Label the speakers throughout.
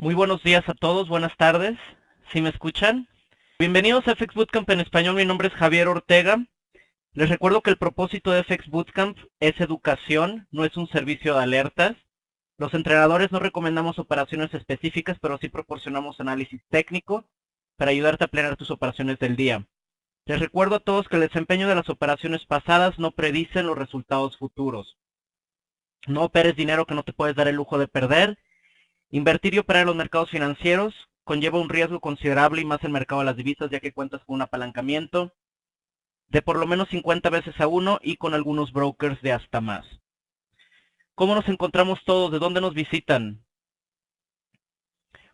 Speaker 1: Muy buenos días a todos, buenas tardes, ¿sí me escuchan? Bienvenidos a FX Bootcamp en español, mi nombre es Javier Ortega. Les recuerdo que el propósito de FX Bootcamp es educación, no es un servicio de alertas. Los entrenadores no recomendamos operaciones específicas, pero sí proporcionamos análisis técnico para ayudarte a planear tus operaciones del día. Les recuerdo a todos que el desempeño de las operaciones pasadas no predicen los resultados futuros. No operes dinero que no te puedes dar el lujo de perder. Invertir y operar en los mercados financieros conlleva un riesgo considerable y más el mercado de las divisas, ya que cuentas con un apalancamiento de por lo menos 50 veces a uno y con algunos brokers de hasta más. ¿Cómo nos encontramos todos? ¿De dónde nos visitan?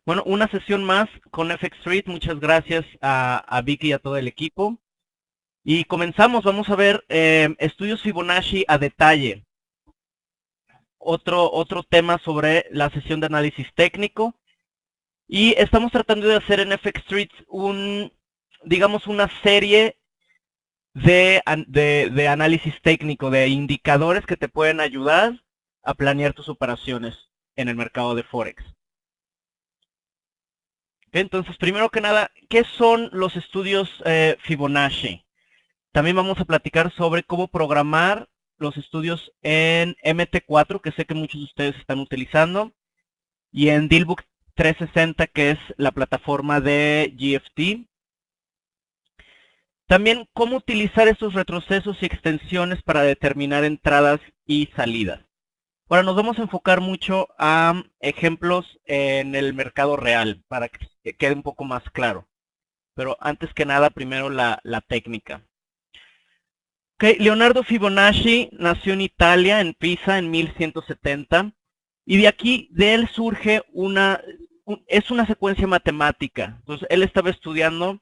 Speaker 1: Bueno, una sesión más con FX Street. Muchas gracias a Vicky y a todo el equipo. Y comenzamos, vamos a ver estudios Fibonacci a detalle. Otro tema sobre la sesión de análisis técnico. Y estamos tratando de hacer en FX Street digamos, una serie de análisis técnico, de indicadores que te pueden ayudar a planear tus operaciones en el mercado de Forex. Entonces, primero que nada, ¿qué son los estudios Fibonacci? También vamos a platicar sobre cómo programar los estudios en MT4, que sé que muchos de ustedes están utilizando, y en Dealbook 360, que es la plataforma de GFT. También cómo utilizar estos retrocesos y extensiones para determinar entradas y salidas. Ahora nos vamos a enfocar mucho a ejemplos en el mercado real para que quede un poco más claro. Pero antes que nada, primero la técnica. Okay, Leonardo Fibonacci nació en Italia, en Pisa, en 1170. Y de aquí, de él surge es una secuencia matemática. Entonces, él estaba estudiando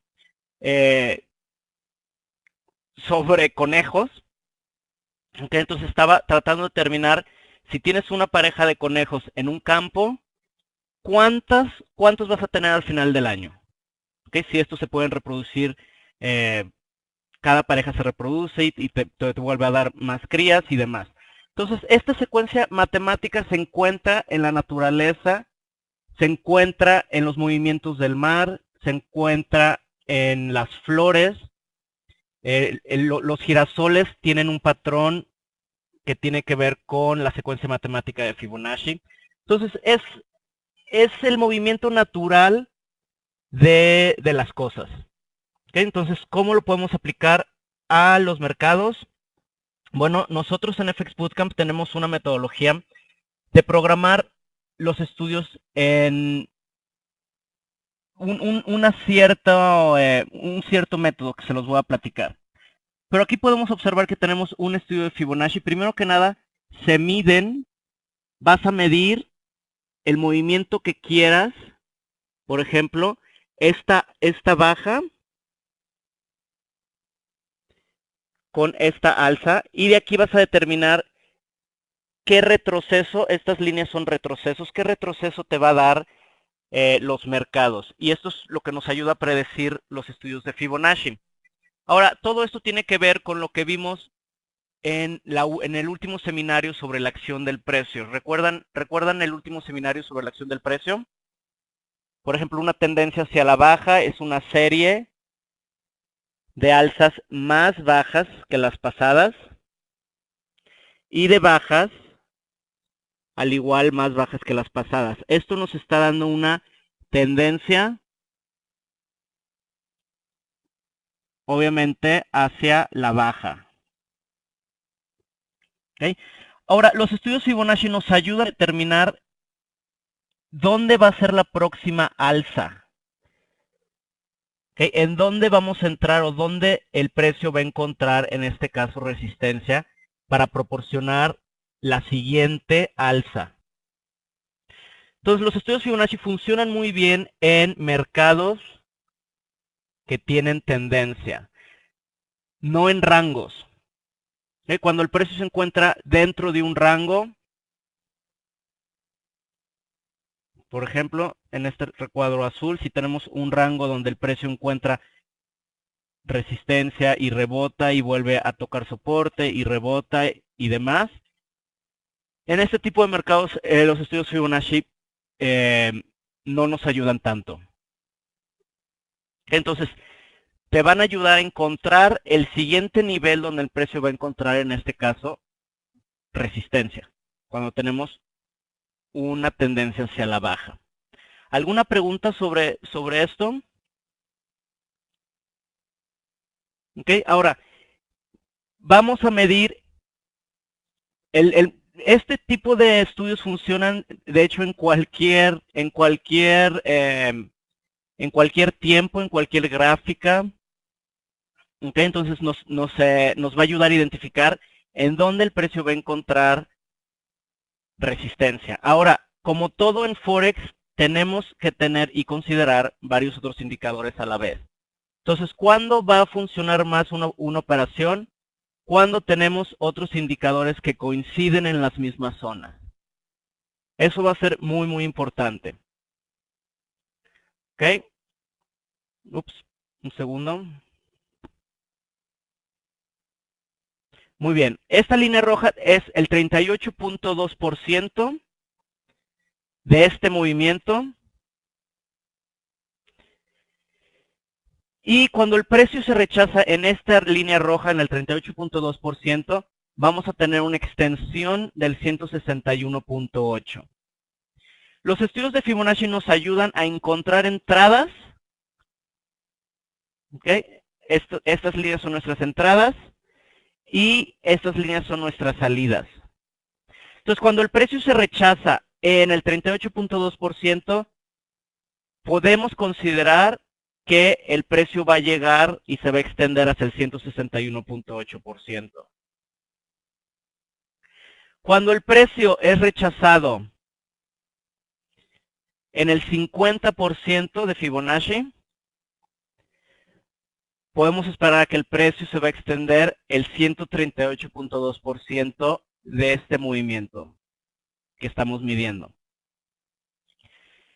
Speaker 1: sobre conejos. Okay, entonces estaba tratando de determinar si tienes una pareja de conejos en un campo, ¿cuántos vas a tener al final del año? Okay, si estos se pueden reproducir, cada pareja se reproduce y te vuelve a dar más crías y demás. Entonces, esta secuencia matemática se encuentra en la naturaleza, se encuentra en los movimientos del mar, se encuentra en las flores. Los girasoles tienen un patrón que tiene que ver con la secuencia matemática de Fibonacci. Entonces, es el movimiento natural de las cosas. ¿Okay? Entonces, ¿cómo lo podemos aplicar a los mercados? Bueno, nosotros en FX Bootcamp tenemos una metodología de programar los estudios en un cierto método que se los voy a platicar. Pero aquí podemos observar que tenemos un estudio de Fibonacci. Primero que nada, vas a medir el movimiento que quieras. Por ejemplo, esta baja con esta alza, y de aquí vas a determinar qué retroceso, estas líneas son retrocesos, qué retroceso te va a dar los mercados. Y esto es lo que nos ayuda a predecir los estudios de Fibonacci. Ahora, todo esto tiene que ver con lo que vimos en el último seminario sobre la acción del precio. ¿Recuerdan el último seminario sobre la acción del precio? Por ejemplo, una tendencia hacia la baja es una serie de alzas más bajas que las pasadas y de bajas al igual más bajas que las pasadas. Esto nos está dando una tendencia, obviamente, hacia la baja. ¿Okay? Ahora, los estudios Fibonacci nos ayudan a determinar dónde va a ser la próxima alza. ¿Okay? En dónde vamos a entrar o dónde el precio va a encontrar, en este caso, resistencia para proporcionar la siguiente alza. Entonces, los estudios Fibonacci funcionan muy bien en mercados que tienen tendencia, no en rangos. Cuando el precio se encuentra dentro de un rango, por ejemplo, en este recuadro azul, si tenemos un rango donde el precio encuentra resistencia y rebota y vuelve a tocar soporte y rebota y demás, en este tipo de mercados los estudios Fibonacci no nos ayudan tanto. Entonces, te van a ayudar a encontrar el siguiente nivel donde el precio va a encontrar, en este caso, resistencia, cuando tenemos una tendencia hacia la baja. ¿Alguna pregunta sobre esto? Ok, ahora, vamos a medir, este tipo de estudios funcionan, de hecho, en cualquier tiempo, en cualquier gráfica. Ok, entonces nos va a ayudar a identificar en dónde el precio va a encontrar resistencia. Ahora, como todo en Forex, tenemos que tener y considerar varios otros indicadores a la vez. Entonces, ¿cuándo va a funcionar más una operación? Cuando tenemos otros indicadores que coinciden en las mismas zonas. Eso va a ser muy, muy importante. ¿Ok? Ups, un segundo. Muy bien. Esta línea roja es el 38.2% de este movimiento. Y cuando el precio se rechaza en esta línea roja, en el 38.2%, vamos a tener una extensión del 161.8. Los estudios de Fibonacci nos ayudan a encontrar entradas. ¿Okay? Estas líneas son nuestras entradas y estas líneas son nuestras salidas. Entonces, cuando el precio se rechaza en el 38.2%, podemos considerar que el precio va a llegar y se va a extender hacia el 161.8%. Cuando el precio es rechazado en el 50% de Fibonacci, podemos esperar a que el precio se va a extender el 138.2% de este movimiento que estamos midiendo.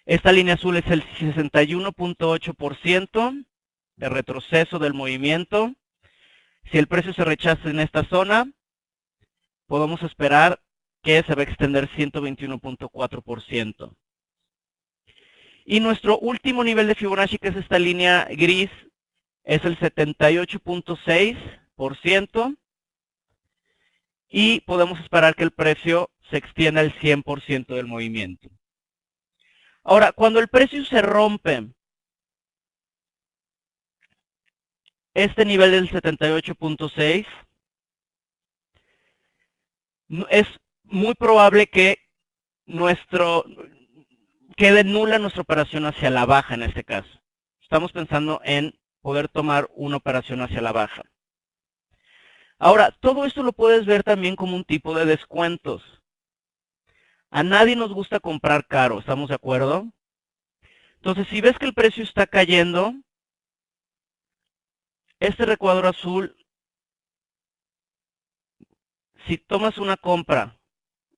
Speaker 1: Esta línea azul es el 61.8% de retroceso del movimiento. Si el precio se rechaza en esta zona, podemos esperar que se va a extender 121.4%. Y nuestro último nivel de Fibonacci, que es esta línea gris, es el 78.6%. Y podemos esperar que el precio se extienda al 100% del movimiento. Ahora, cuando el precio se rompe este nivel del 78.6, es muy probable que quede nula nuestra operación hacia la baja en este caso. Estamos pensando en poder tomar una operación hacia la baja. Ahora, todo esto lo puedes ver también como un tipo de descuentos. A nadie nos gusta comprar caro, ¿estamos de acuerdo? Entonces, si ves que el precio está cayendo, este recuadro azul, si tomas una compra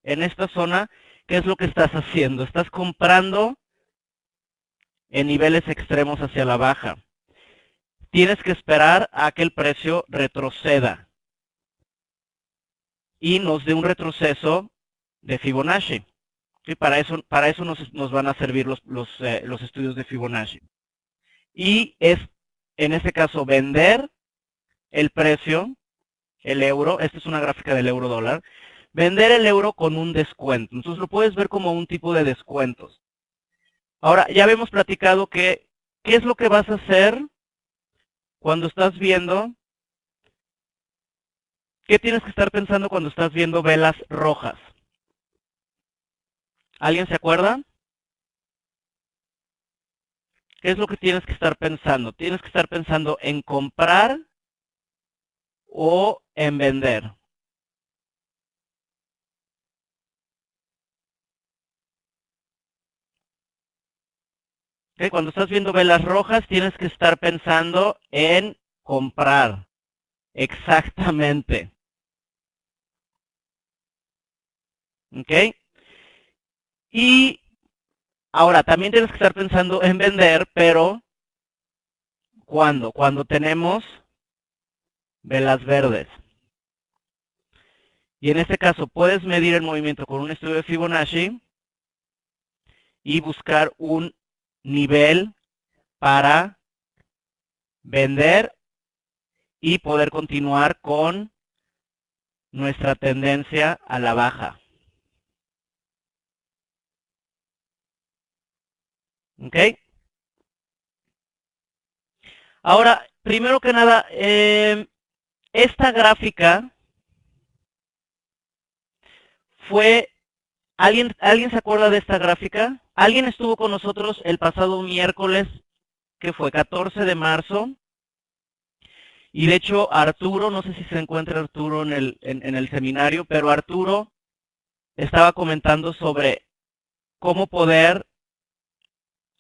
Speaker 1: en esta zona, ¿qué es lo que estás haciendo? Estás comprando en niveles extremos hacia la baja. Tienes que esperar a que el precio retroceda y nos dé un retroceso de Fibonacci. Y para eso nos van a servir los estudios de Fibonacci. Y es, en este caso, vender el precio, el euro. Esta es una gráfica del euro dólar. Vender el euro con un descuento. Entonces lo puedes ver como un tipo de descuentos. Ahora, ya habíamos platicado que, ¿qué es lo que vas a hacer cuando estás viendo? ¿Qué tienes que estar pensando cuando estás viendo velas rojas? ¿Alguien se acuerda? ¿Qué es lo que tienes que estar pensando? Tienes que estar pensando en comprar o en vender. ¿Okay? Cuando estás viendo velas rojas, tienes que estar pensando en comprar. Exactamente. ¿Ok? Y ahora, también tienes que estar pensando en vender, pero ¿cuándo? Cuando tenemos velas verdes. Y en este caso, puedes medir el movimiento con un estudio de Fibonacci y buscar un nivel para vender y poder continuar con nuestra tendencia a la baja. ¿Ok? Ahora, primero que nada, esta gráfica fue... ¿Alguien se acuerda de esta gráfica? ¿Alguien estuvo con nosotros el pasado miércoles, que fue 14 de marzo? Y de hecho, Arturo, no sé si se encuentra Arturo en el seminario, pero Arturo estaba comentando sobre cómo poder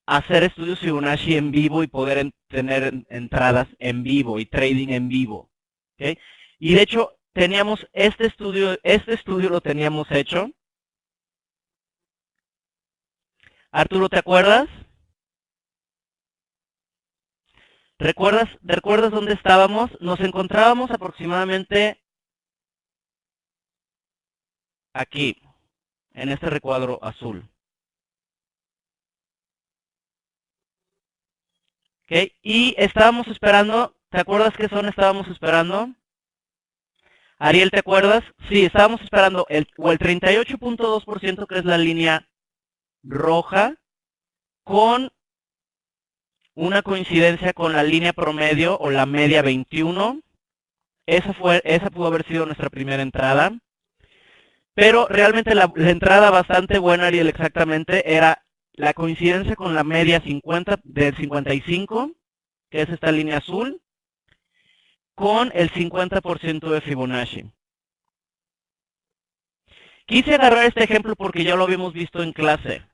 Speaker 1: hacer estudios Fibonacci en vivo y poder tener entradas en vivo y trading en vivo. ¿Okay? Y de hecho, teníamos este estudio lo teníamos hecho. Arturo, ¿te acuerdas? ¿Recuerdas dónde estábamos? Nos encontrábamos aproximadamente aquí, en este recuadro azul. ¿Okay? Y estábamos esperando, ¿te acuerdas qué zona estábamos esperando? Ariel, ¿te acuerdas? Sí, estábamos esperando el 38.2%, que es la línea roja, con una coincidencia con la línea promedio o la media 21. Esa pudo haber sido nuestra primera entrada. Pero realmente la entrada bastante buena, Ariel, exactamente, era la coincidencia con la media 50 del 55, que es esta línea azul, con el 50% de Fibonacci. Quise agarrar este ejemplo porque ya lo habíamos visto en clase.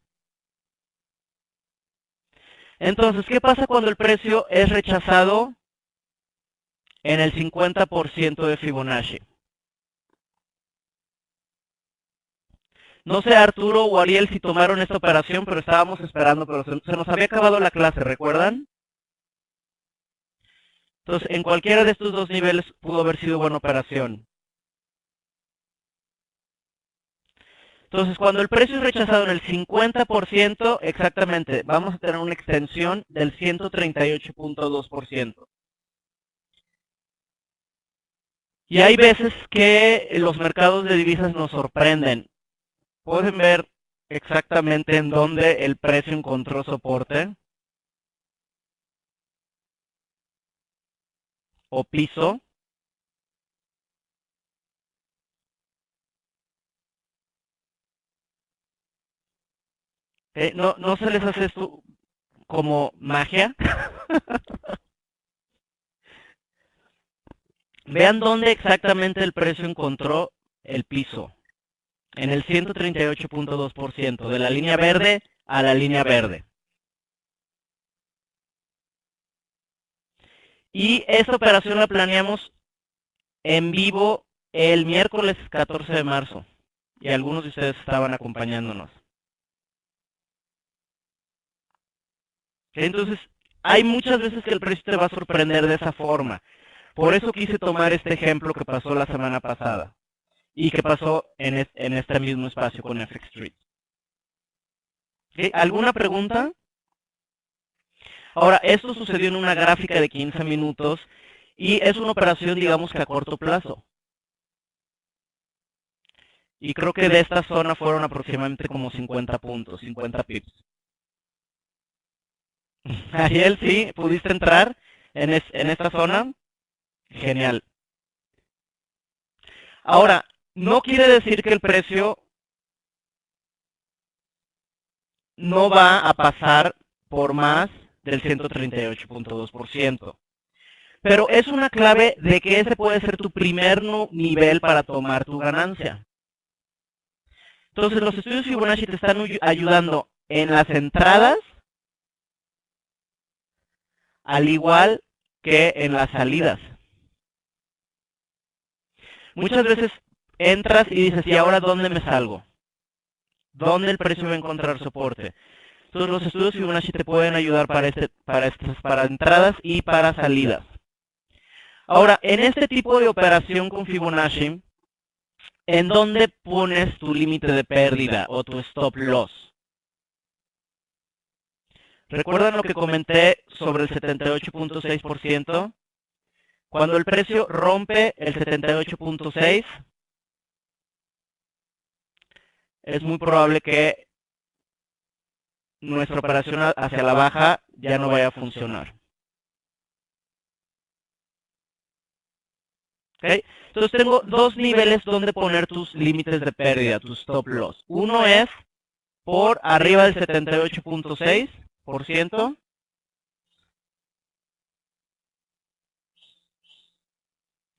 Speaker 1: Entonces, ¿qué pasa cuando el precio es rechazado en el 50% de Fibonacci? No sé, Arturo o Ariel, si tomaron esta operación, pero estábamos esperando, pero se nos había acabado la clase, ¿recuerdan? Entonces, en cualquiera de estos dos niveles pudo haber sido buena operación. Entonces, cuando el precio es rechazado en el 50%, exactamente, vamos a tener una extensión del 138.2%. Y hay veces que los mercados de divisas nos sorprenden. Pueden ver exactamente en dónde el precio encontró soporte o piso. ¿No se les hace esto como magia? Vean dónde exactamente el precio encontró el piso. En el 138.2%, de la línea verde a la línea verde. Y esta operación la planeamos en vivo el miércoles 14 de marzo. Y algunos de ustedes estaban acompañándonos. Entonces, hay muchas veces que el precio te va a sorprender de esa forma. Por eso quise tomar este ejemplo que pasó la semana pasada. Y que pasó en este mismo espacio con FX Street. ¿Okay? ¿Alguna pregunta? Ahora, esto sucedió en una gráfica de 15 minutos y es una operación, digamos que a corto plazo. Y creo que de esta zona fueron aproximadamente como 50 puntos, 50 pips. Ariel, ¿sí? ¿Pudiste entrar en esta zona? Genial. Ahora, no quiere decir que el precio no va a pasar por más del 138.2%. Pero es una clave de que ese puede ser tu primer nivel para tomar tu ganancia. Entonces, los estudios Fibonacci te están ayudando en las entradas, al igual que en las salidas. Muchas veces entras y dices, ¿y ahora dónde me salgo? ¿Dónde el precio va a encontrar soporte? Entonces, los estudios Fibonacci te pueden ayudar para entradas y para salidas. Ahora, en este tipo de operación con Fibonacci, ¿en dónde pones tu límite de pérdida o tu stop loss? ¿Recuerdan lo que comenté sobre el 78.6%? Cuando el precio rompe el 78.6, es muy probable que nuestra operación hacia la baja ya no vaya a funcionar. ¿Okay? Entonces tengo dos niveles donde poner tus límites de pérdida, tus stop loss. Uno es por arriba del 78.6%.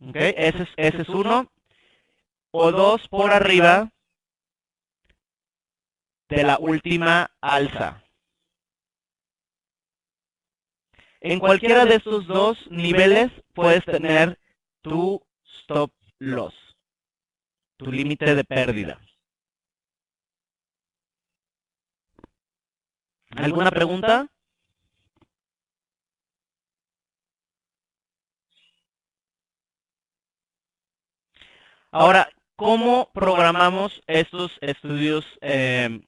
Speaker 1: ¿Okay? Ese es uno. O dos por arriba de la última alza. En cualquiera de estos dos niveles puedes tener tu stop loss, tu límite de pérdida. ¿Alguna pregunta? Ahora, ¿cómo programamos estos estudios de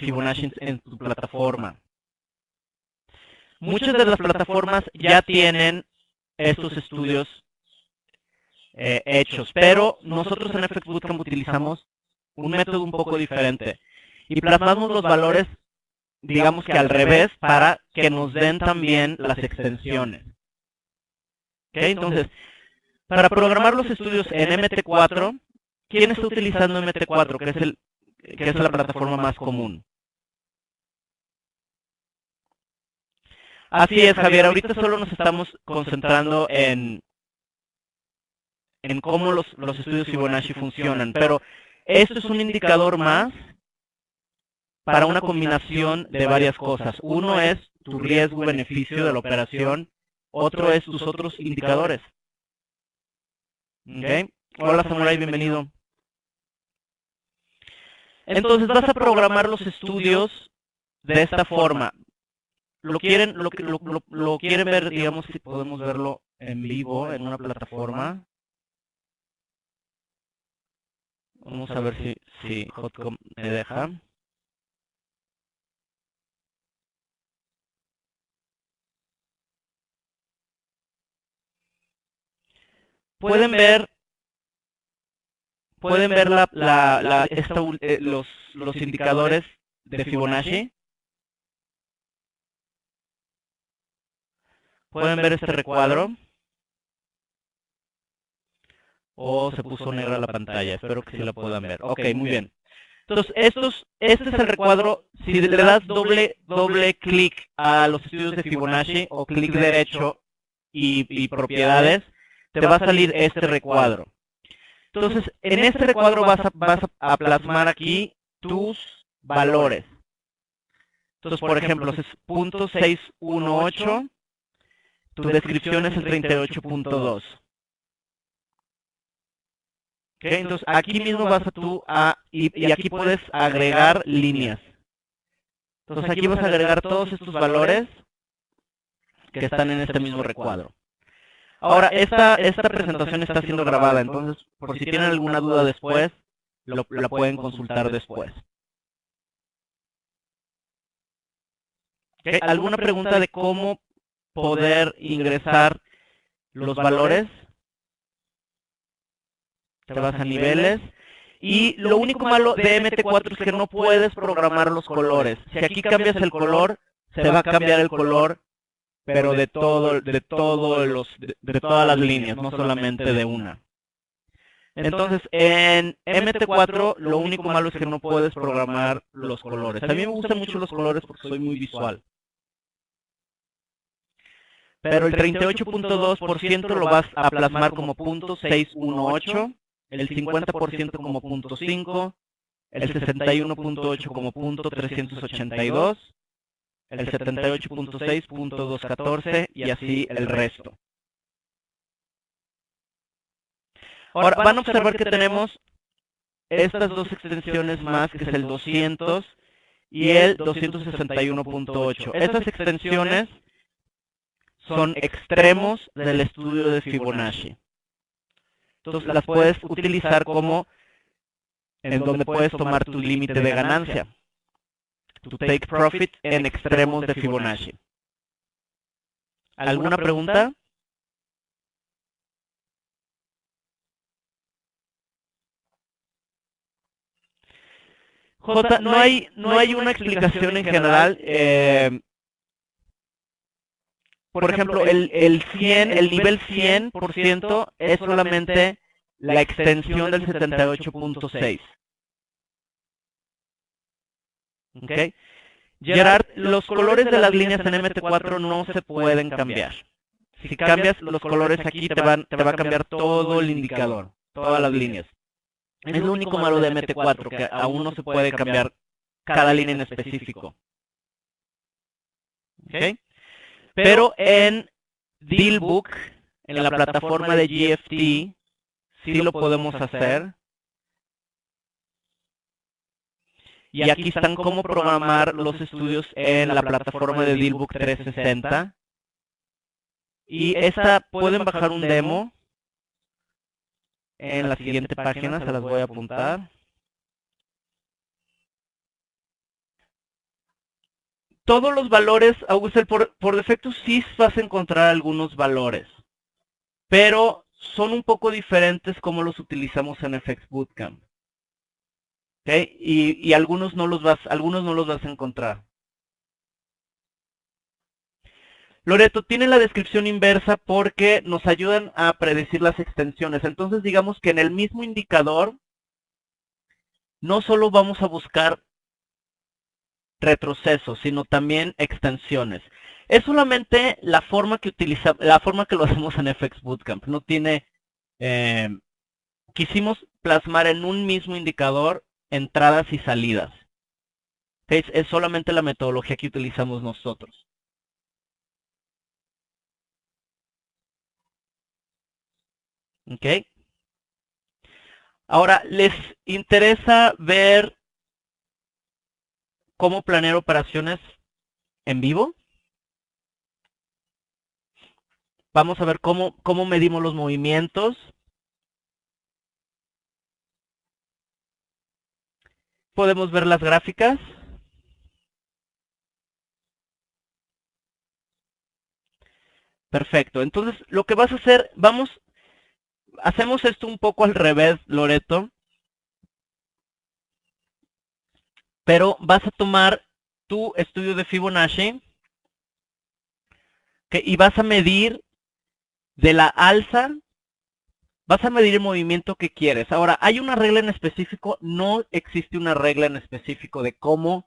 Speaker 1: Fibonacci en tu plataforma? Muchas de las plataformas ya tienen estos estudios hechos, pero nosotros en FX Bootcamp utilizamos un método un poco diferente y plasmamos los valores, digamos que al revés, para que nos den también las extensiones. ¿Okay? Entonces, para programar los estudios en MT4, ¿quién está utilizando MT4? Que es la plataforma más común. Así es, Javier. Ahorita solo nos estamos concentrando en cómo los estudios Fibonacci funcionan, pero esto es un indicador más para una combinación de varias cosas. Uno es tu riesgo-beneficio de la operación, otro es tus otros indicadores. ¿Okay? Hola, Samurai, bienvenido. Entonces vas a programar los estudios de esta forma. Lo quieren ver, digamos, si podemos verlo en vivo en una plataforma. Vamos a ver si Hotcom me deja. Pueden ver los indicadores de Fibonacci. Pueden ver este recuadro. O se puso negra la pantalla. Espero que sí la puedan ver. Ok, muy bien. Entonces, este es el recuadro. Si le das doble clic a los estudios de Fibonacci o clic derecho y propiedades, te va a salir este recuadro. Entonces, en este recuadro vas a plasmar aquí tus valores. Entonces, por ejemplo, es .618, tu descripción es el 38.2. ¿Okay? Entonces, aquí mismo vas y aquí puedes agregar líneas. Entonces, aquí vas a agregar todos estos valores que están en este mismo recuadro. Ahora, esta presentación está siendo grabada, entonces, por si tienen alguna duda después, la pueden consultar después. ¿Okay? ¿Alguna pregunta de cómo poder ingresar los valores? Te vas a niveles. Y lo único malo de MT4 es que no puedes programar los colores. Si aquí cambias el color, se va a cambiar el color, pero de todas las líneas, no solamente de una. Entonces, en MT4 lo único malo es que no puedes programar los colores. A mí me gustan mucho los colores porque soy muy visual. Pero el 38.2% lo vas a plasmar como .618, el 50% como .5, el 61.8 como .382, el 78.6, .214 y así el resto. Ahora van a observar que tenemos estas dos extensiones más, que es el 200 y el 261.8. Estas extensiones son extremos del estudio de Fibonacci. Entonces las puedes utilizar como en donde puedes tomar tu límite de ganancia. to take profit en extremos de Fibonacci. ¿Alguna pregunta? J, no hay una explicación en general. Por ejemplo, el nivel 100% es solamente la extensión del 78.6. ¿Ok? Gerard, los colores de las líneas en MT4 no se pueden cambiar. Si cambias los colores aquí, te va a cambiar todo el indicador, todas las líneas. Es lo único malo de MT4, que aún no se puede cambiar cada línea en específico. ¿Ok? Pero en Dealbook, en la plataforma de GFT, sí lo podemos hacer. Y aquí están cómo programar los estudios en la plataforma de Dealbook 360. Y esta pueden bajar un demo en la siguiente página, se las voy a apuntar. Todos los valores, Augustel, por defecto sí vas a encontrar algunos valores, pero son un poco diferentes como los utilizamos en FX Bootcamp. ¿Okay? Y algunos no los vas a encontrar. Loreto, tiene la descripción inversa porque nos ayudan a predecir las extensiones. Entonces, digamos que en el mismo indicador, no solo vamos a buscar retrocesos, sino también extensiones. Es solamente la forma que lo hacemos en FX Bootcamp. No tiene, quisimos plasmar en un mismo indicador entradas y salidas. Es solamente la metodología que utilizamos nosotros. ¿Ok? Ahora, ¿les interesa ver cómo planear operaciones en vivo? Vamos a ver cómo medimos los movimientos. Podemos ver las gráficas. Perfecto. Entonces, lo que vas a hacer, hacemos esto un poco al revés, Loreto. Pero vas a tomar tu estudio de Fibonacci, y vas a medir de la alza, vas a medir el movimiento que quieres. Ahora, ¿hay una regla en específico? No existe una regla en específico de cómo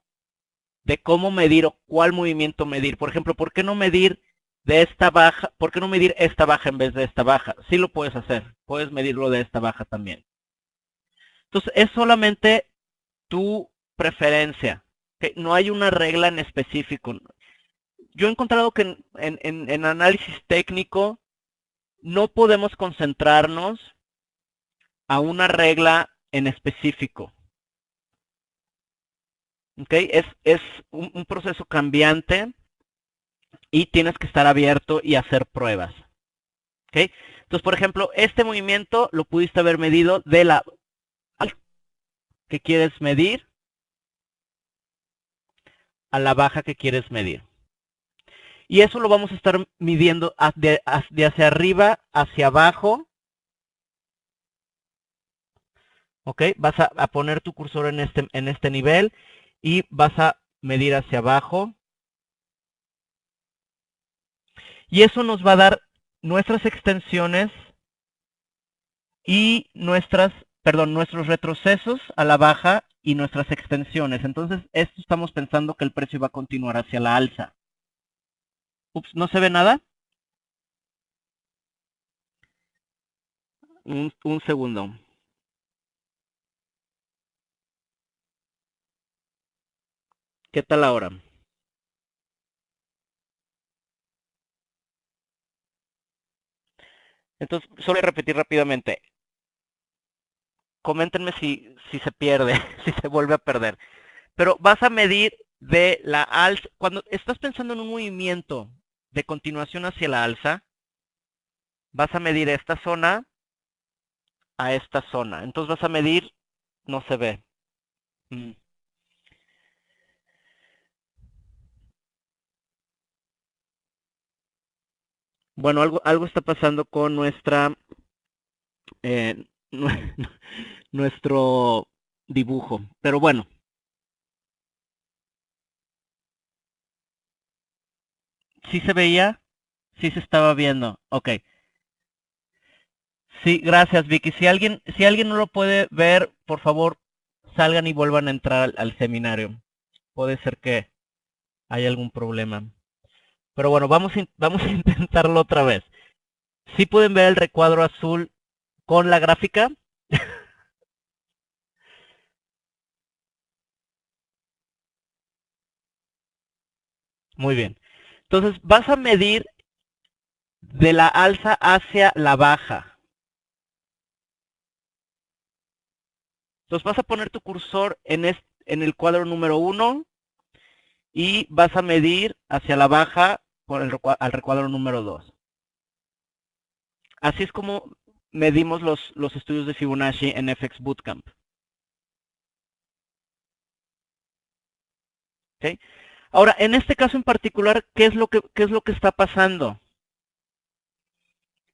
Speaker 1: medir o cuál movimiento medir. Por ejemplo, ¿por qué no medir de esta baja? ¿Por qué no medir esta baja en vez de esta baja? Sí lo puedes hacer. Puedes medirlo de esta baja también. Entonces, es solamente tu preferencia. No hay una regla en específico. Yo he encontrado que en análisis técnico no podemos concentrarnos a una regla en específico. ¿Okay? Es un proceso cambiante y tienes que estar abierto y hacer pruebas. ¿Okay? Entonces, por ejemplo, este movimiento lo pudiste haber medido de la que quieres medir a la baja que quieres medir. Y eso lo vamos a estar midiendo de hacia arriba hacia abajo. ¿Ok? Vas a poner tu cursor en este nivel y vas a medir hacia abajo. Y eso nos va a dar nuestras extensiones y nuestros retrocesos a la baja y nuestras extensiones. Entonces, esto estamos pensando que el precio va a continuar hacia la alza. Ups, ¿no se ve nada? Un segundo. ¿Qué tal ahora? Entonces, solo voy a repetir rápidamente. Coméntenme si se pierde, si se vuelve a perder. Pero vas a medir de la alza. Cuando estás pensando en un movimiento de continuación hacia la alza, vas a medir esta zona a esta zona. Entonces vas a medir, no se ve. Bueno, algo está pasando con nuestro dibujo. Pero bueno, sí se veía, sí se estaba viendo. Ok. Sí, gracias, Vicky. Si alguien no lo puede ver, por favor, salgan y vuelvan a entrar al seminario. Puede ser que haya algún problema. Pero bueno, vamos a intentarlo otra vez. ¿Sí pueden ver el recuadro azul con la gráfica? Muy bien. Entonces, vas a medir de la alza hacia la baja. Entonces, vas a poner tu cursor en el cuadro número 1 y vas a medir hacia la baja al recuadro número 2. Así es como medimos los estudios de Fibonacci en FX Bootcamp. ¿Okay? Ahora, en este caso en particular, ¿qué es lo que está pasando?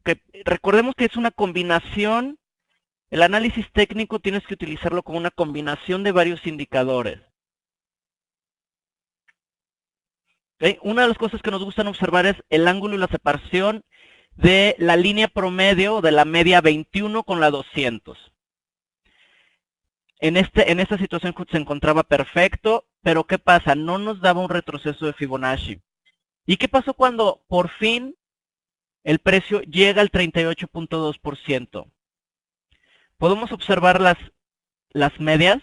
Speaker 1: Que recordemos que es una combinación. El análisis técnico tienes que utilizarlo como una combinación de varios indicadores. ¿Okay? Una de las cosas que nos gustan observar es el ángulo y la separación de la línea promedio de la media 21 con la 200. En esta situación se encontraba perfecto, pero ¿qué pasa? No nos daba un retroceso de Fibonacci. ¿Y qué pasó cuando por fin el precio llega al 38.2%? Podemos observar las medias.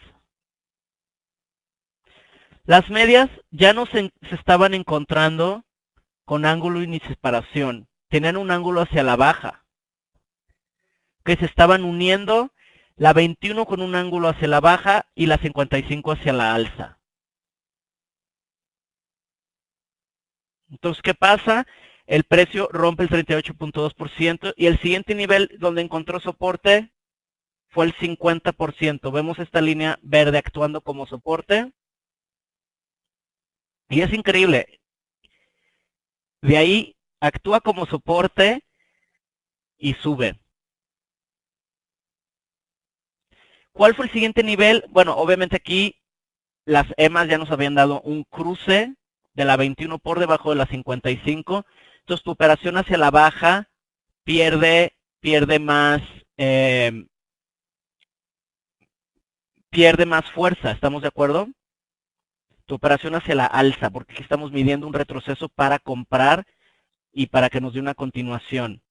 Speaker 1: Las medias ya no se estaban encontrando con ángulo ni separación. Tenían un ángulo hacia la baja. Que se estaban uniendo la 21 con un ángulo hacia la baja y la 55 hacia la alza. Entonces, ¿qué pasa? El precio rompe el 38.2% y el siguiente nivel donde encontró soporte fue el 50%. Vemos esta línea verde actuando como soporte. Y es increíble. De ahí actúa como soporte y sube. ¿Cuál fue el siguiente nivel? Bueno, obviamente aquí las EMAs ya nos habían dado un cruce de la 21 por debajo de la 55. Entonces tu operación hacia la baja pierde más, eh, pierde más fuerza, ¿estamos de acuerdo? Tu operación hacia la alza, porque aquí estamos midiendo un retroceso para comprar y para que nos dé una continuación.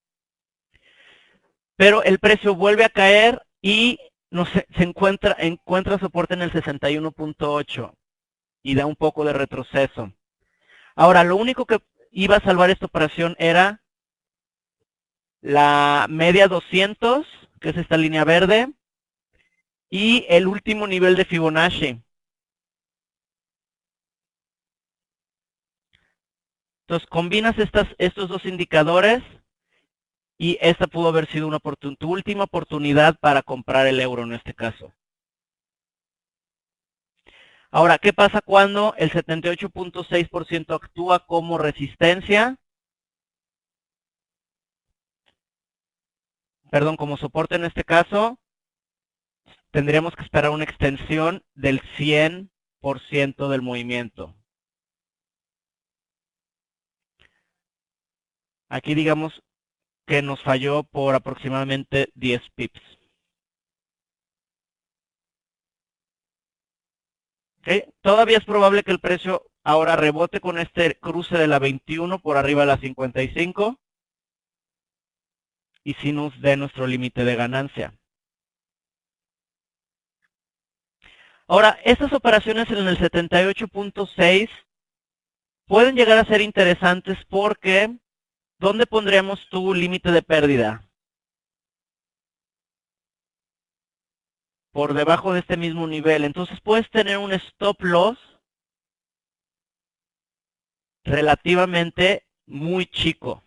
Speaker 1: Pero el precio vuelve a caer y se encuentra soporte en el 61.8 y da un poco de retroceso. Ahora, lo único que iba a salvar esta operación era la media 200, que es esta línea verde, y el último nivel de Fibonacci. Entonces, combinas estos dos indicadores y esta pudo haber sido tu última oportunidad para comprar el euro en este caso. Ahora, ¿qué pasa cuando el 78.6% actúa como resistencia? Perdón, como soporte en este caso, tendríamos que esperar una extensión del 100% del movimiento. Aquí digamos que nos falló por aproximadamente 10 pips. ¿Okay? Todavía es probable que el precio ahora rebote con este cruce de la 21 por arriba de la 55 y si nos dé nuestro límite de ganancia. Ahora, estas operaciones en el 78.6 pueden llegar a ser interesantes porque ¿dónde pondríamos tu límite de pérdida? Por debajo de este mismo nivel. Entonces puedes tener un stop loss relativamente muy chico.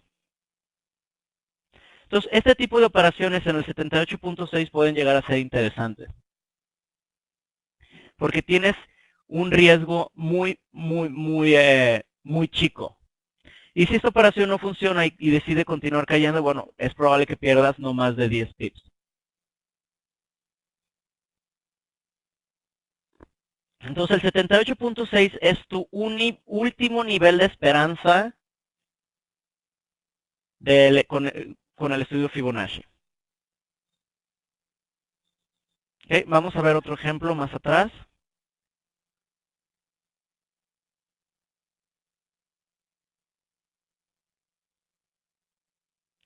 Speaker 1: Entonces, este tipo de operaciones en el 78.6 pueden llegar a ser interesantes. Porque tienes un riesgo muy chico. Y si esta operación no funciona y decide continuar cayendo, bueno, es probable que pierdas no más de 10 pips. Entonces el 78.6 es tu último nivel de esperanza con el estudio Fibonacci. Okay, vamos a ver otro ejemplo más atrás.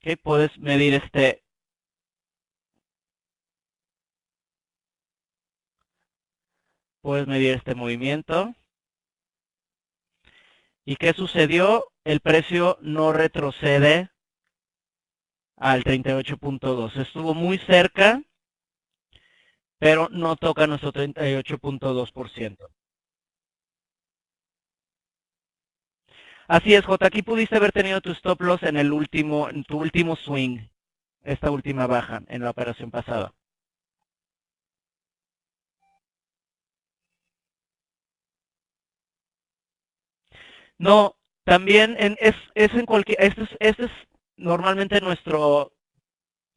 Speaker 1: Okay, puedes medir este movimiento. ¿Y qué sucedió? El precio no retrocede al 38.2. Estuvo muy cerca, pero no toca nuestro 38.2%. Así es, J. Aquí pudiste haber tenido tu stop loss en tu último swing, esta última baja en la operación pasada. No, también este es normalmente nuestro,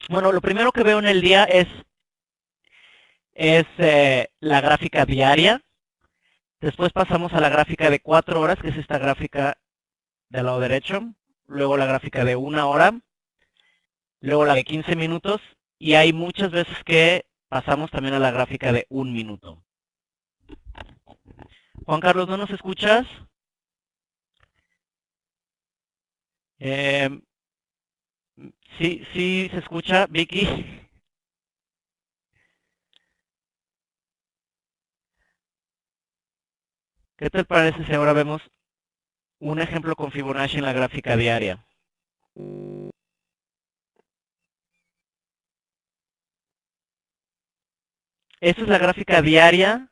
Speaker 1: bueno, lo primero que veo en el día es la gráfica diaria. Después pasamos a la gráfica de 4 horas, que es esta gráfica del lado derecho. Luego la gráfica de 1 hora. Luego la de 15 minutos. Y hay muchas veces que pasamos también a la gráfica de 1 minuto. Juan Carlos, ¿no nos escuchas? Sí, sí se escucha, Vicky. ¿Qué te parece si ahora vemos un ejemplo con Fibonacci en la gráfica diaria? Esta es la gráfica diaria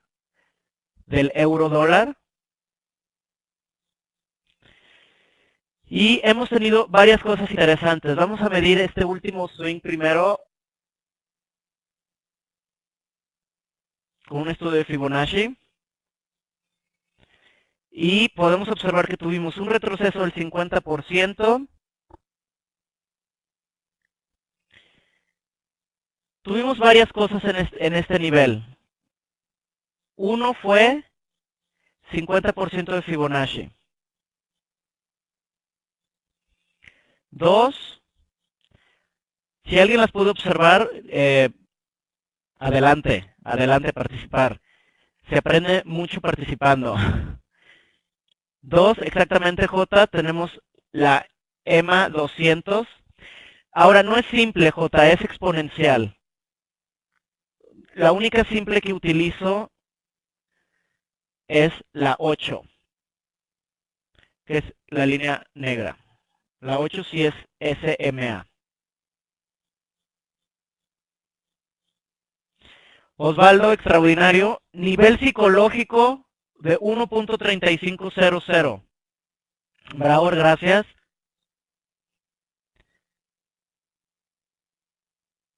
Speaker 1: del euro dólar. Y hemos tenido varias cosas interesantes. Vamos a medir este último swing primero con un estudio de Fibonacci. Y podemos observar que tuvimos un retroceso del 50%. Tuvimos varias cosas en este nivel. Uno fue 50% de Fibonacci. 2, si alguien las pudo observar, adelante a participar. Se aprende mucho participando. 2, exactamente, J, tenemos la EMA 200. Ahora, no es simple, J, es exponencial. La única simple que utilizo es la 8, que es la línea negra. La 8 sí es SMA. Osvaldo, extraordinario. Nivel psicológico de 1.3500. Bravo, gracias.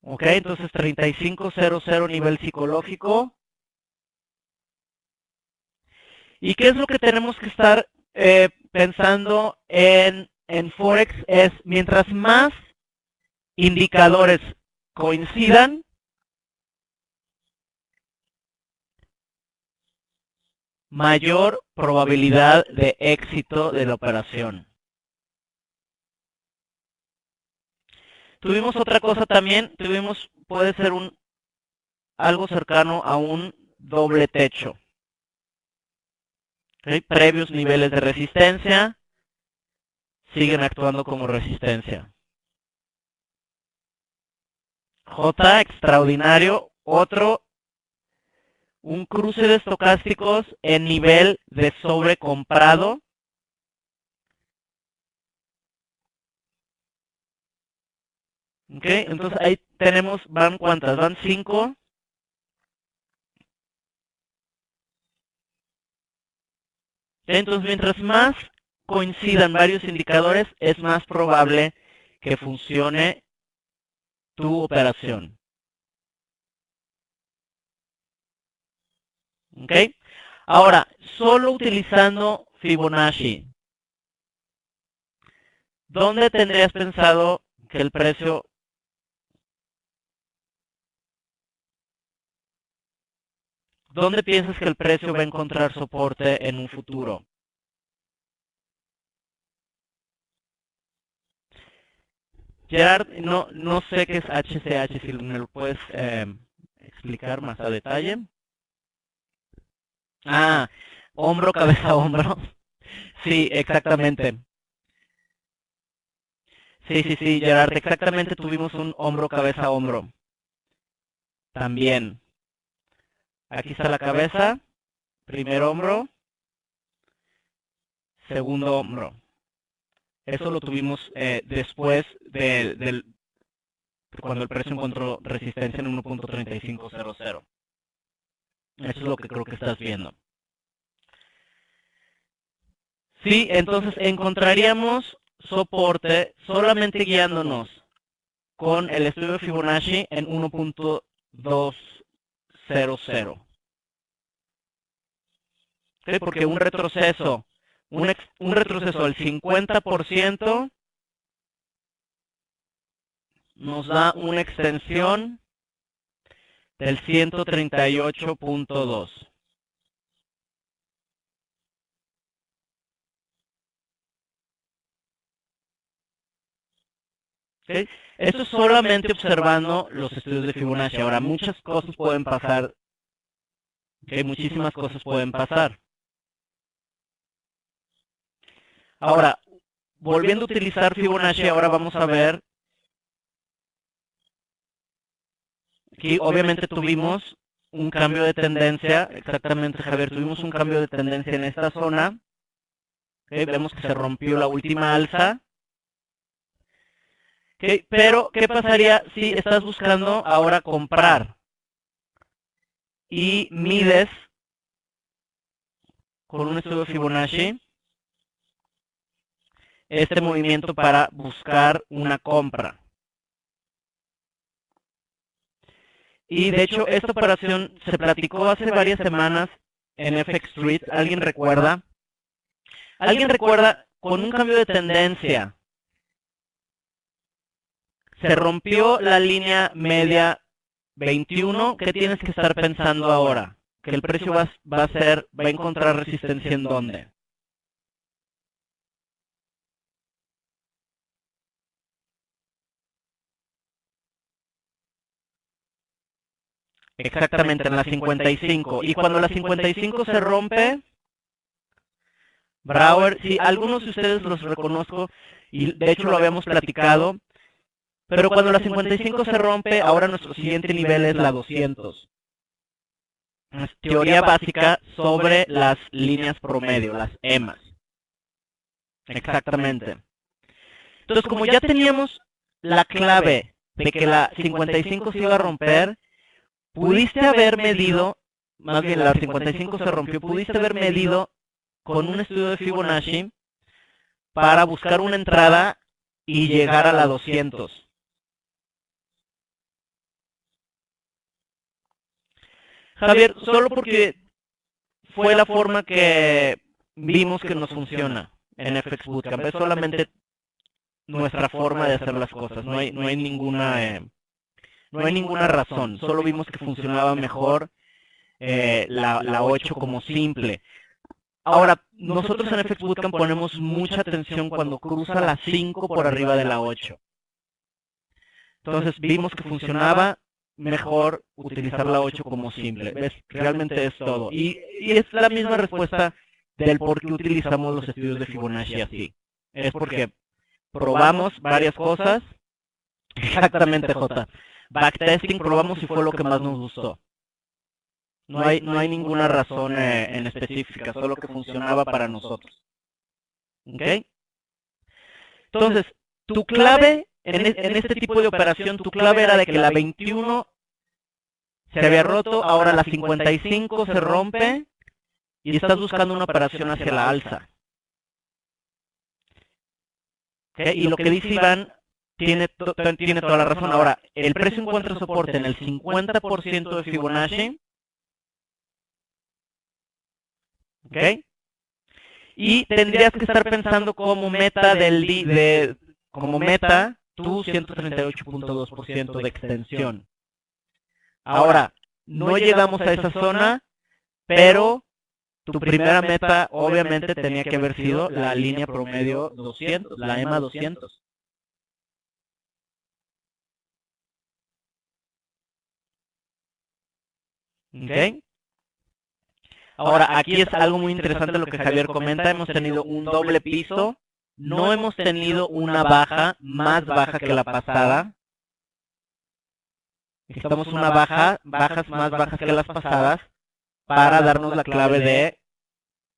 Speaker 1: Ok, entonces 3500 nivel psicológico. ¿Y qué es lo que tenemos que estar pensando en Forex? Es mientras más indicadores coincidan, mayor probabilidad de éxito de la operación. Tuvimos otra cosa también, puede ser algo cercano a un doble techo. ¿Okay? Previos niveles de resistencia siguen actuando como resistencia. J, extraordinario, un cruce de estocásticos en nivel de sobrecomprado. Ok, entonces ahí tenemos, ¿van cuántas? Van 5. Entonces, mientras más coincidan varios indicadores, es más probable que funcione tu operación. ¿Ok? Ahora, solo utilizando Fibonacci. ¿dónde tendrías pensado que el precio... ¿Dónde piensas que el precio va a encontrar soporte en un futuro? Gerard, no sé qué es HCH, si me lo puedes explicar más a detalle. Ah, hombro, cabeza, hombro. Sí, exactamente. Sí, Gerard, exactamente tuvimos un hombro, cabeza, hombro. También. Aquí está la cabeza, primer hombro, segundo hombro. Eso lo tuvimos después de cuando el precio encontró resistencia en 1.3500. Eso es lo que creo que estás viendo. Sí, entonces encontraríamos soporte solamente guiándonos con el estudio de Fibonacci en 1.200. ¿Sí? Porque un retroceso del 50% nos da una extensión del 138.2. ¿Sí? Eso es solamente observando los estudios de Fibonacci. Ahora, muchas cosas pueden pasar. ¿Sí? Muchísimas cosas pueden pasar. Ahora, volviendo a utilizar Fibonacci, ahora vamos a ver que obviamente tuvimos un cambio de tendencia. Exactamente, Javier, tuvimos un cambio de tendencia en esta zona. ¿Sí? Vemos que se rompió la última alza. ¿Sí? Pero, ¿qué pasaría si estás buscando ahora comprar y mides con un estudio de Fibonacci este movimiento para buscar una compra? Y de hecho, esta operación se platicó hace varias semanas en FX Street. ¿Alguien recuerda? ¿Alguien recuerda con un cambio de tendencia? Se rompió la línea media 21. ¿Qué tienes que estar pensando ahora? Que el precio va a encontrar resistencia ¿en dónde? Exactamente, en la 55. Y cuando la 55 se rompe, Brauer, sí, algunos de ustedes los reconozco y de hecho lo habíamos platicado, pero cuando la 55 se rompe, ahora nuestro siguiente nivel es la 200. Es teoría básica sobre las líneas promedio, las EMAs. Exactamente. Entonces, como ya teníamos la clave de que la 55 se iba a romper, pudiste haber medido, más bien la 55 se rompió, pudiste haber medido con un estudio de Fibonacci para buscar una entrada y llegar a la 200. Javier, solo porque fue la forma que vimos que nos funciona en FX Bootcamp. Es solamente nuestra forma de hacer las cosas. No hay ninguna razón. Solo vimos que funcionaba mejor la 8 como simple. Ahora, nosotros en FX Bootcamp ponemos mucha atención cuando cruza la 5 por arriba de la 8. Entonces vimos que funcionaba mejor utilizar la 8 como simple. ¿Ves? Realmente es todo. Y es la misma respuesta del por qué utilizamos los estudios de Fibonacci así. Es porque probamos varias cosas. Exactamente, J. Backtesting, probamos si fue lo que más nos gustó. No hay ninguna razón en específica, solo que funcionaba para nosotros. ¿Ok? Entonces, tu clave en este tipo de operación, tu clave era de que la 21 se había roto, ahora la 55 se rompe y estás buscando una operación hacia la alza. ¿Okay? Y lo que dice Iván tiene toda la razón. Ahora, el precio encuentra soporte en el 50% de Fibonacci. ¿Ok? Y tendrías que estar pensando como meta como meta tu 138.2% de extensión. Ahora, no llegamos a esa zona, pero tu primera meta obviamente tenía que haber sido la línea promedio 200, la EMA 200. ¿Ok? Ahora, aquí es algo muy interesante lo que Javier comenta. Hemos tenido un doble piso, no hemos tenido una baja más baja que la pasada. Necesitamos bajas más bajas que las pasadas para darnos la clave de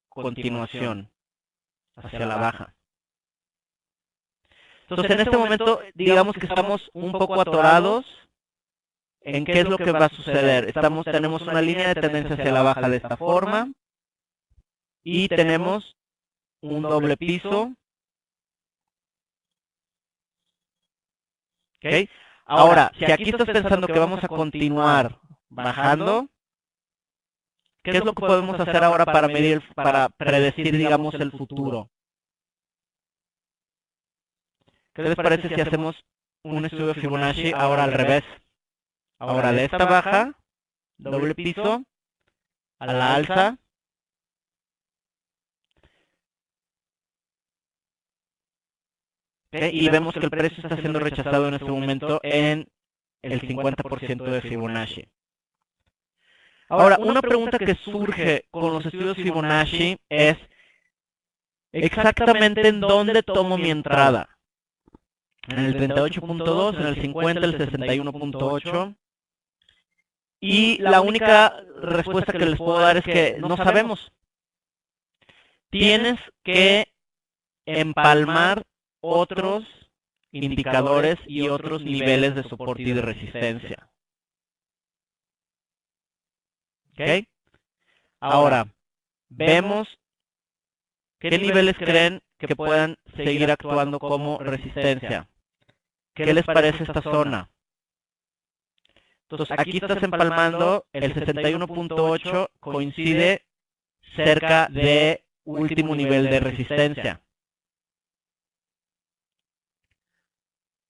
Speaker 1: continuación hacia la baja. Entonces, en este momento, digamos que estamos un poco atorados en qué es lo que va a suceder. Tenemos una línea de tendencia hacia la baja de esta forma y tenemos un doble piso. ¿Okay? Ahora, si aquí estás pensando que vamos a continuar bajando, ¿qué es lo que podemos hacer ahora para predecir, digamos, el futuro? ¿Qué les parece si hacemos un estudio de Fibonacci ahora al revés? Ahora de esta baja, doble piso, a la alza. ¿Okay? Y vemos que el precio está siendo rechazado en este momento en el 50% de Fibonacci. Ahora, una pregunta que surge con los estudios Fibonacci es exactamente en dónde tomo mi entrada. En el 38.2, en el 50, el 61.8. Y la única respuesta que les puedo dar es que no sabemos. Tienes que empalmar otros indicadores y otros niveles de soporte y de resistencia. ¿Ok? Ahora, vemos qué niveles creen que puedan seguir actuando como resistencia. ¿Qué les parece esta zona? Entonces, aquí estás empalmando, el 61.8 coincide cerca de último nivel de resistencia.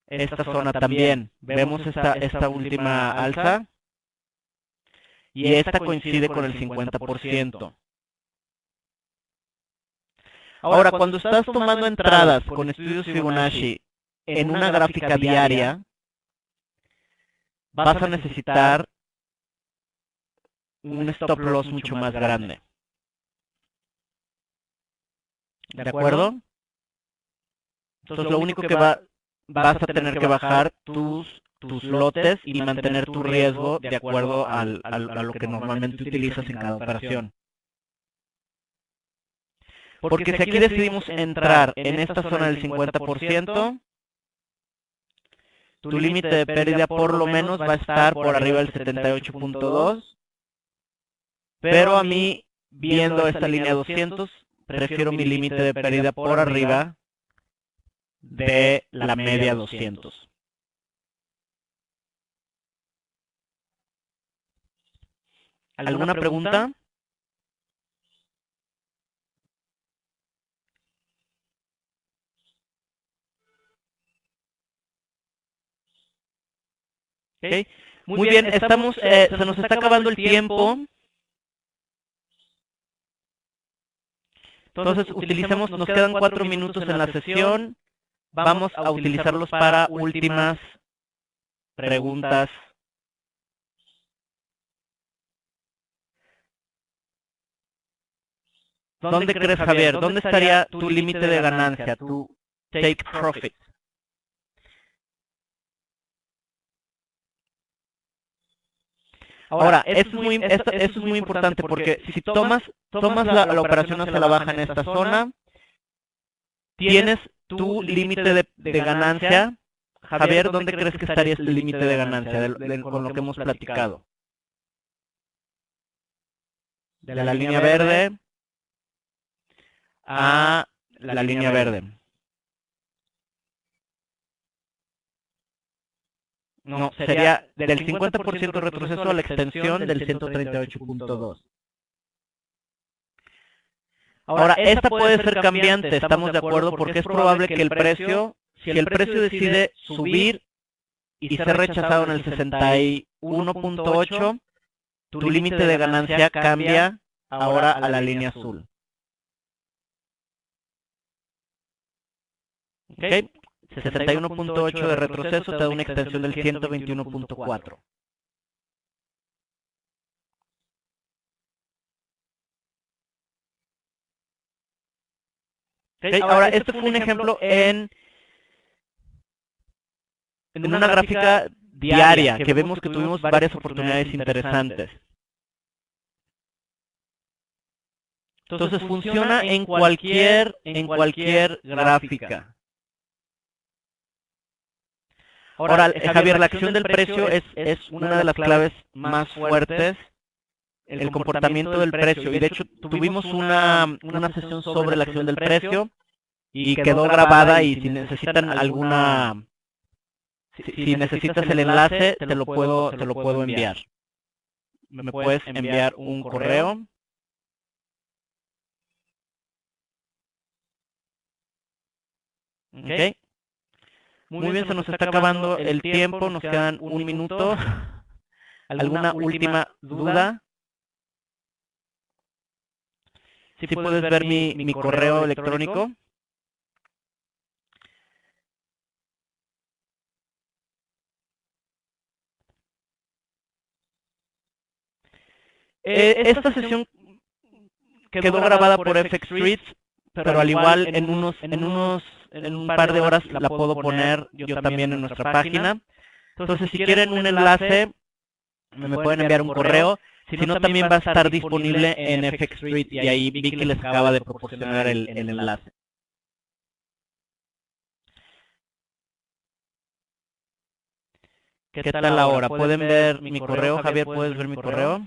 Speaker 1: Esta zona también, vemos esta última alza, y esta coincide con el 50%. Ahora, cuando estás tomando entradas con estudios Fibonacci en una gráfica diaria, vas a necesitar un stop loss mucho más grande. ¿De acuerdo? Entonces, lo único que vas a tener que bajar tus lotes y mantener tu riesgo de acuerdo a lo que normalmente utilizas en cada operación. Porque si aquí decidimos entrar en esta zona del 50%, tu límite de pérdida por lo menos va a estar por arriba del 78.2, pero a mí, viendo esta línea 200, prefiero mi límite de pérdida por arriba de la media 200. ¿Alguna pregunta? Okay. Muy bien, estamos, se nos está acabando el tiempo. Entonces, nos quedan 4 minutos en la sesión. Vamos a utilizarlos para últimas preguntas. ¿Dónde crees, Javier? ¿Dónde estaría tu límite de ganancia, tu take profit? Ahora, eso es muy importante porque si tomas la operación hacia la baja en esta zona, tienes tu límite de ganancia. Javier, ¿dónde crees que estaría este límite de ganancia con lo que hemos platicado? De la línea verde a la línea verde. No, sería del 50% retroceso a la extensión del 138.2. Ahora, esta puede ser cambiante, estamos de acuerdo, porque es probable que el precio, si el precio decide subir y ser rechazado en el 61.8, tu límite de ganancia cambia ahora a la línea azul. ¿Ok? 61.8 de retroceso te da una extensión del 121.4. Okay, ahora, este fue un ejemplo en una gráfica diaria, que vemos que tuvimos varias oportunidades interesantes. Entonces funciona en cualquier gráfica. Ahora, Javier, la acción del precio es una de las claves más fuertes, el comportamiento del precio. Y de hecho tuvimos una sesión sobre la acción del precio y quedó grabada, y si necesitan alguna, si necesitas el enlace, te lo puedo enviar. Me puedes enviar un correo. ¿Ok? Muy bien, se nos está acabando el tiempo, nos quedan un minuto. ¿Alguna última duda? ¿Sí puedes ver mi correo electrónico? Esta sesión quedó grabada por FX Streets, pero al igual en un par de horas la puedo poner yo también en nuestra página. Entonces, si quieren un enlace, me pueden enviar un correo. Si no, también va a estar disponible en FX Street, y ahí Vicky les acaba de proporcionar el enlace. ¿Qué tal ahora? ¿Pueden ver mi correo? Javier, ¿puedes ver mi correo?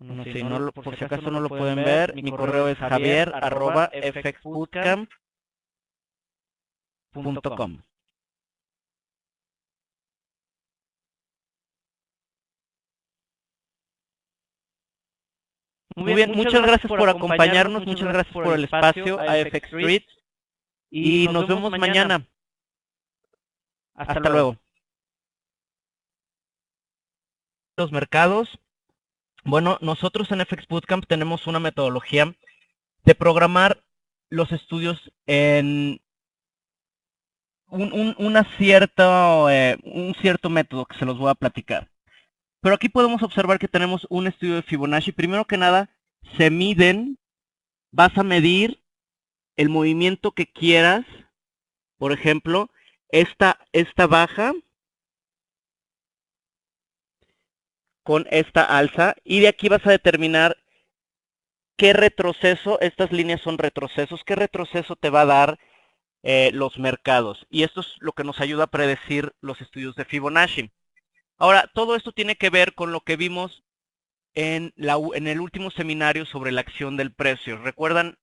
Speaker 1: No, sí, por si acaso no lo pueden ver, mi correo es javier@fxbootcamp.com. Muy bien, muchas gracias por acompañarnos, muchas gracias por el espacio a FX Street, y nos vemos mañana. Hasta luego. Los mercados. Bueno, nosotros en FX Bootcamp tenemos una metodología de programar los estudios en un cierto método que se los voy a platicar. Pero aquí podemos observar que tenemos un estudio de Fibonacci. Primero que nada, se miden, vas a medir el movimiento que quieras. Por ejemplo, esta baja con esta alza, y de aquí vas a determinar qué retroceso, estas líneas son retrocesos, qué retroceso te va a dar los mercados. Y esto es lo que nos ayuda a predecir los estudios de Fibonacci. Ahora, todo esto tiene que ver con lo que vimos en el último seminario sobre la acción del precio. ¿Recuerdan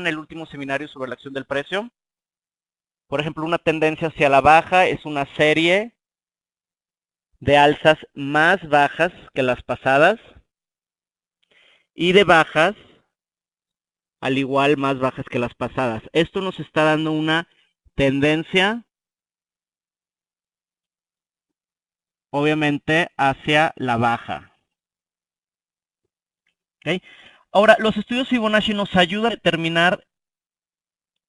Speaker 1: el último seminario sobre la acción del precio? Por ejemplo, una tendencia hacia la baja es una serie de alzas más bajas que las pasadas, y de bajas al igual más bajas que las pasadas. Esto nos está dando una tendencia, obviamente, hacia la baja. ¿Okay? Ahora, los estudios Fibonacci nos ayudan a determinar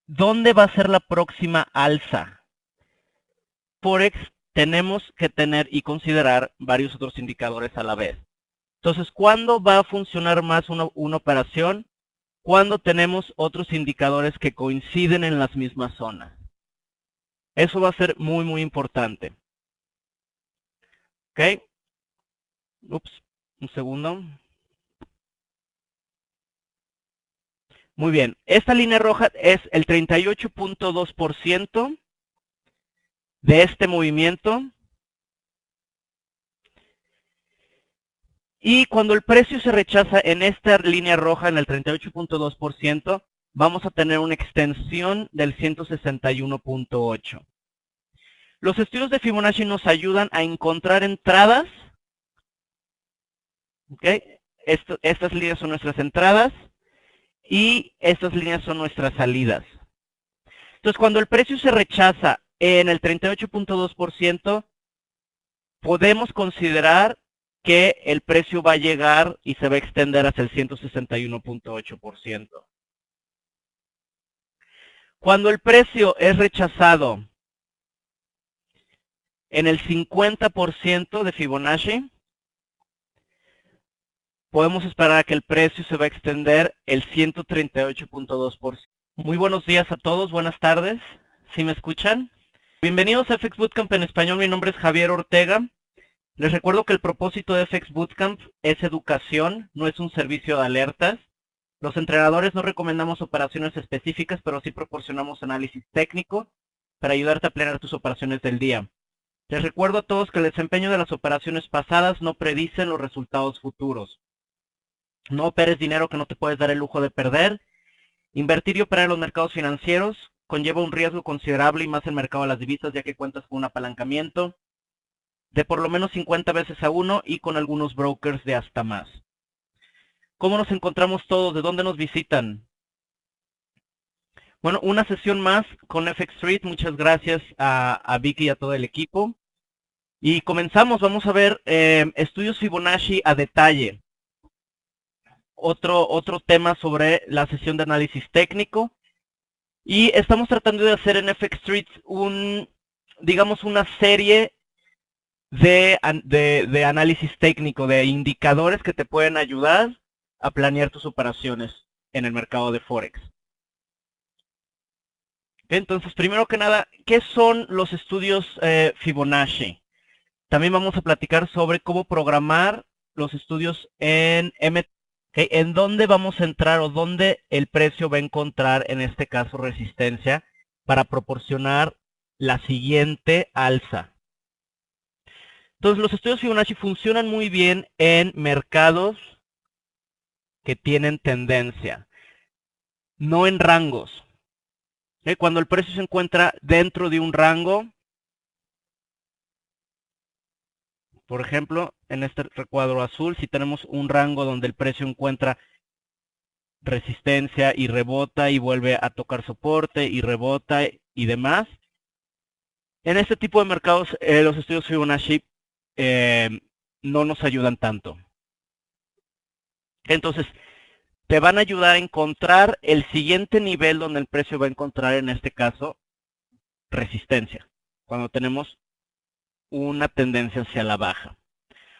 Speaker 1: dónde va a ser la próxima alza. Forex tenemos que tener y considerar varios otros indicadores a la vez. Entonces, ¿cuándo va a funcionar más una operación? Cuando tenemos otros indicadores que coinciden en las mismas zonas. Eso va a ser muy, muy importante. ¿Ok? Ups, un segundo. Muy bien, esta línea roja es el 38.2% de este movimiento. Y cuando el precio se rechaza en esta línea roja, en el 38.2%, vamos a tener una extensión del 161.8. Los estudios de Fibonacci nos ayudan a encontrar entradas. ¿Okay? Estas líneas son nuestras entradas y estas líneas son nuestras salidas. Entonces, cuando el precio se rechaza en el 38.2%, podemos considerar que el precio va a llegar y se va a extender hasta el 161.8%. Cuando el precio es rechazado en el 50% de Fibonacci, podemos esperar a que el precio se va a extender el 138.2%. Muy buenos días a todos, buenas tardes, ¿sí me escuchan? Bienvenidos a FX Bootcamp en español, mi nombre es Javier Ortega. Les recuerdo que el propósito de FX Bootcamp es educación, no es un servicio de alertas. Los entrenadores no recomendamos operaciones específicas, pero sí proporcionamos análisis técnico para ayudarte a planear tus operaciones del día. Les recuerdo a todos que el desempeño de las operaciones pasadas no predicen los resultados futuros. No operes dinero que no te puedes dar el lujo de perder. Invertir y operar en los mercados financieros conlleva un riesgo considerable y más el mercado de las divisas, ya que cuentas con un apalancamiento de por lo menos 50 veces a 1 y con algunos brokers de hasta más. ¿Cómo nos encontramos todos? ¿De dónde nos visitan? Bueno, una sesión más con FX Street. Muchas gracias a Vicky y a todo el equipo. Y comenzamos, vamos a ver estudios Fibonacci a detalle. Otro tema sobre la sesión de análisis técnico. Y estamos tratando de hacer en FX Street digamos una serie de análisis técnico, de indicadores que te pueden ayudar a planear tus operaciones en el mercado de Forex. Entonces, primero que nada, ¿qué son los estudios Fibonacci? También vamos a platicar sobre cómo programar los estudios en MT. ¿En dónde vamos a entrar o dónde el precio va a encontrar, en este caso, resistencia para proporcionar la siguiente alza? Entonces, los estudios Fibonacci funcionan muy bien en mercados que tienen tendencia, no en rangos. Cuando el precio se encuentra dentro de un rango, por ejemplo, en este recuadro azul, si tenemos un rango donde el precio encuentra resistencia y rebota y vuelve a tocar soporte y rebota y demás, en este tipo de mercados los estudios Fibonacci no nos ayudan tanto. Entonces, te van a ayudar a encontrar el siguiente nivel donde el precio va a encontrar, en este caso, resistencia, cuando tenemos una tendencia hacia la baja.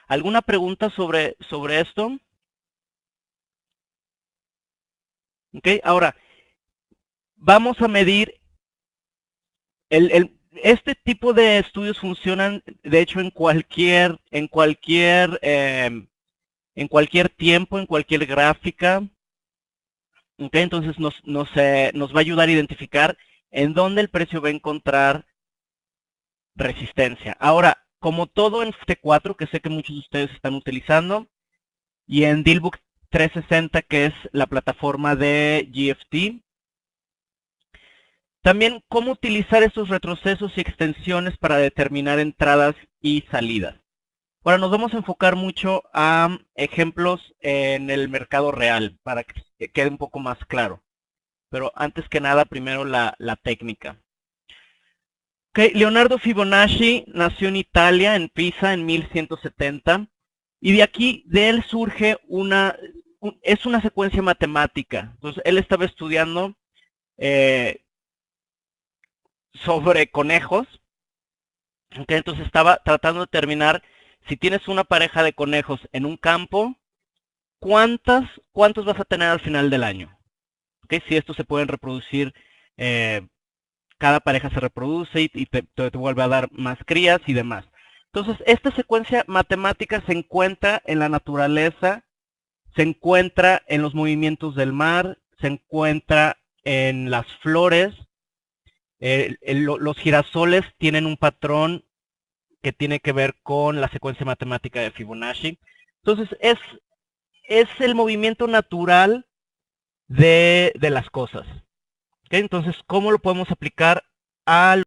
Speaker 1: ¿Alguna pregunta sobre esto? Ok, ahora, vamos a medir, este tipo de estudios funcionan, de hecho, en cualquier tiempo, en cualquier gráfica. Okay, entonces nos va a ayudar a identificar en dónde el precio va a encontrar resistencia. Ahora, como todo en T4, que sé que muchos de ustedes están utilizando, y en Dealbook 360, que es la plataforma de GFT, también cómo utilizar estos retrocesos y extensiones para determinar entradas y salidas. Ahora nos vamos a enfocar mucho a ejemplos en el mercado real, para que quede un poco más claro. Pero antes que nada, primero la técnica. Okay, Leonardo Fibonacci nació en Italia, en Pisa, en 1170. Y de aquí, de él surge es una secuencia matemática. Entonces, él estaba estudiando sobre conejos. Okay, entonces estaba tratando de determinar si tienes una pareja de conejos en un campo, ¿cuántos vas a tener al final del año? Okay, si estos se pueden reproducir, cada pareja se reproduce y te vuelve a dar más crías y demás. Entonces, esta secuencia matemática se encuentra en la naturaleza, se encuentra en los movimientos del mar, se encuentra en las flores. Los girasoles tienen un patrón que tiene que ver con la secuencia matemática de Fibonacci. Entonces, es el movimiento natural de las cosas. ¿Okay? Entonces, ¿cómo lo podemos aplicar a